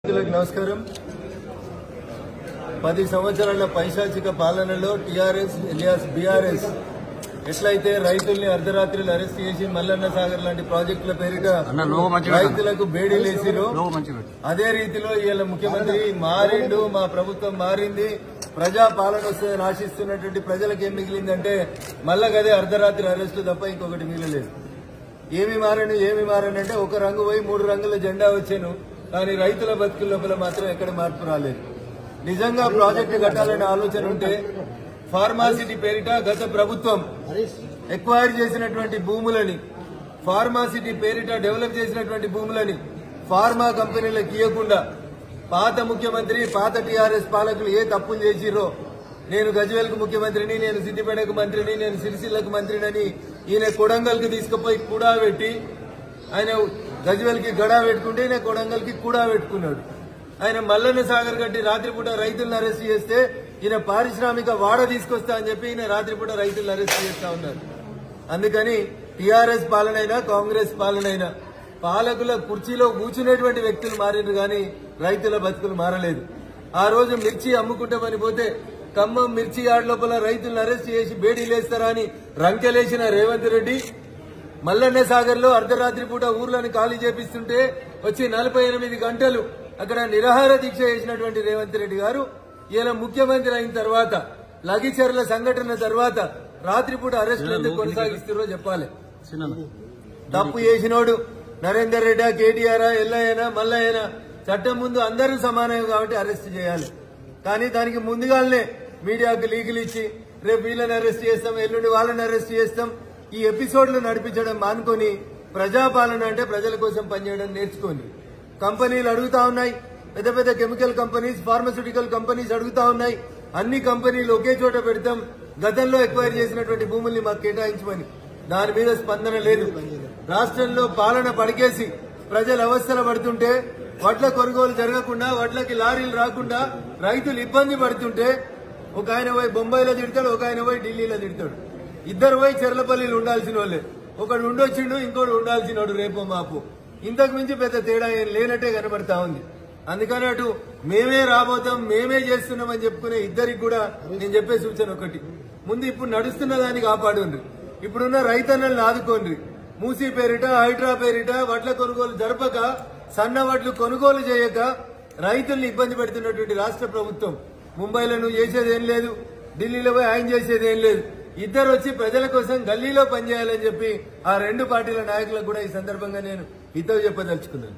నమస్కారం. 10 సంవత్సరాల పైశాచిక పాలనలో టీఆర్ఎస్ ఎలియాస్ బీఆర్ఎస్ ఎట్లయితే రైతుల్ని అర్ధరాత్రులు అరెస్ట్ చేసి మల్లన్న సాగర్ లాంటి ప్రాజెక్టుల పేరిట రైతులకు బేడీలేసిరో అదే రీతిలో ఇవాళ ముఖ్యమంత్రి మారిండు, మా ప్రభుత్వం మారింది, ప్రజా పాలన వస్తుందని ఆశిస్తున్నటువంటి ప్రజలకు ఏం మిగిలిందంటే మళ్ళా గదే అర్ధరాత్రి అరెస్టు తప్ప ఇంకొకటి మిగిలలేదు. ఏమి మారనంటే ఒక రంగు పోయి 3 రంగుల జెండా వచ్చాను, కానీ రైతుల బతుకుల లోపల మాత్రం ఎక్కడ మార్పు రాలేదు. నిజంగా ప్రాజెక్టు కట్టాలనే ఆలోచన ఉంటే ఫార్మాసిటీ పేరిట గత ప్రభుత్వం ఎక్వైర్ చేసినటువంటి భూములని, ఫార్మాసిటీ పేరిట డెవలప్ చేసినటువంటి భూములని ఫార్మా కంపెనీలకు ఇవ్వకుండా పాత ముఖ్యమంత్రి, పాత టీఆర్ఎస్ పాలకులు ఏ తప్పులు చేసిరో, నేను గజ్వేల్కు ముఖ్యమంత్రిని, నేను సిద్దిపేటకు మంత్రిని, నేను సిరిసిల్లకు మంత్రిని ఈయన కొడంగల్కి తీసుకుపోయి కూడా పెట్టి, ఆయన గజ్వేల్కి గడా పెట్టుకుంటే ఈయన కొడంగల్కి కూడా పెట్టుకున్నాడు. ఆయన మల్లన్న సాగర్ గట్టి రాత్రిపూట రైతులను అరెస్ట్ చేస్తే ఈయన పారిశ్రామిక వాడ తీసుకొస్తా అని చెప్పి ఈయన రాత్రిపూట రైతులను అరెస్ట్ చేస్తా ఉన్నారు. అందుకని టీఆర్ఎస్ పాలనైనా కాంగ్రెస్ పాలనైనా పాలకుల కుర్చీలో కూర్చునేటువంటి వ్యక్తులు మారిండ్రు గాని రైతుల బతుకులు మారలేదు. ఆ రోజు మిర్చి అమ్ముకుంటామని పోతే ఖమ్మం మిర్చి యార్డ్ లోపల రైతులను అరెస్ట్ చేసి బేడీలేస్తారా అని రంకెలేసిన రేవంత్ రెడ్డి మల్లన్న సాగర్ లో అర్ధరాత్రి పూట ఊర్లను ఖాళీ చేపిస్తుంటే వచ్చి 48 గంటలు అక్కడ నిరాహార దీక్ష చేసినటువంటి రేవంత్ రెడ్డి గారు ఈయన ముఖ్యమంత్రి అయిన తర్వాత లగిచర్ల సంఘటన తర్వాత రాత్రిపూట అరెస్టులు ఎందుకు కొనసాగిస్తారో చెప్పాలి. తప్పు చేసినోడు నరేందర్ రెడ్డి, కేటీఆర్, ఎల్లయ్యనా, మల్లయ్యనా చట్టం ముందు అందరూ సమానమే కాబట్టి అరెస్ట్ చేయాలి. కానీ దానికి ముందుగానే మీడియాకు లీకులు ఇచ్చి రేపు వీళ్ళని అరెస్ట్ చేస్తాం, ఎల్లుండి వాళ్ళని అరెస్ట్ చేస్తాం, ఈ ఎపిసోడ్లు నడిపించడం మానుకొని ప్రజాపాలన అంటే ప్రజల కోసం పనిచేయడం నేర్చుకోండి. కంపెనీలు అడుగుతా ఉన్నాయి, పెద్ద పెద్ద కెమికల్ కంపెనీస్, ఫార్మాస్యూటికల్ కంపెనీస్ అడుగుతా ఉన్నాయి, అన్ని కంపెనీలు ఒకే చోట పెడతాం, గతంలో ఎక్వైర్ చేసినటువంటి భూముల్ని మాకు కేటాయించమని. దాని మీద స్పందన లేదు. రాష్ట్రంలో పాలన పడికేసి ప్రజలు అవస్థలు పడుతుంటే, వడ్ల కొనుగోలు జరగకుండా, వడ్లకి లారీలు రాకుండా రైతులు ఇబ్బంది పడుతుంటే ఒక ఆయన పోయి బొంబాయిలో తిడతాడు, ఒక ఆయన పోయి ఢిల్లీలో తిడతాడు. ఇద్దరు పోయి చెర్లపల్లిలో ఉండాల్సిన వాళ్ళే, ఒకడు ఉండొచ్చిండు, ఇంకోటి ఉండాల్సినోడు రేపో మాపు. ఇంతకు మించి పెద్ద తేడా ఏం లేనట్టే కనబడతా ఉంది. అందుకని అటు మేమే రాబోతాం, మేమే చేస్తున్నామని చెప్పుకునే ఇద్దరికి కూడా నేను చెప్పే సూచన ఒకటి, ముందు ఇప్పుడు నడుస్తున్న దాన్ని కాపాడుండ్రి, ఇప్పుడున్న రైతన్నల్ని ఆదుకోండి. మూసీ పేరిట, హైడ్రా పేరిట వడ్ల కొనుగోలు జరపక, సన్న వడ్లు కొనుగోలు చేయక రైతుల్ని ఇబ్బంది పెడుతున్నటువంటి రాష్ట్ర ప్రభుత్వం ముంబైలో నువ్వు చేసేదేం లేదు, ఢిల్లీలో పోయి ఆయన చేసేదేం లేదు. ఇద్దరు వచ్చి ప్రజల కోసం గల్లీలో పనిచేయాలని చెప్పి ఆ 2 పార్టీల నాయకులకు కూడా ఈ సందర్భంగా నేను హితవు చెప్పదలుచుకున్నాను.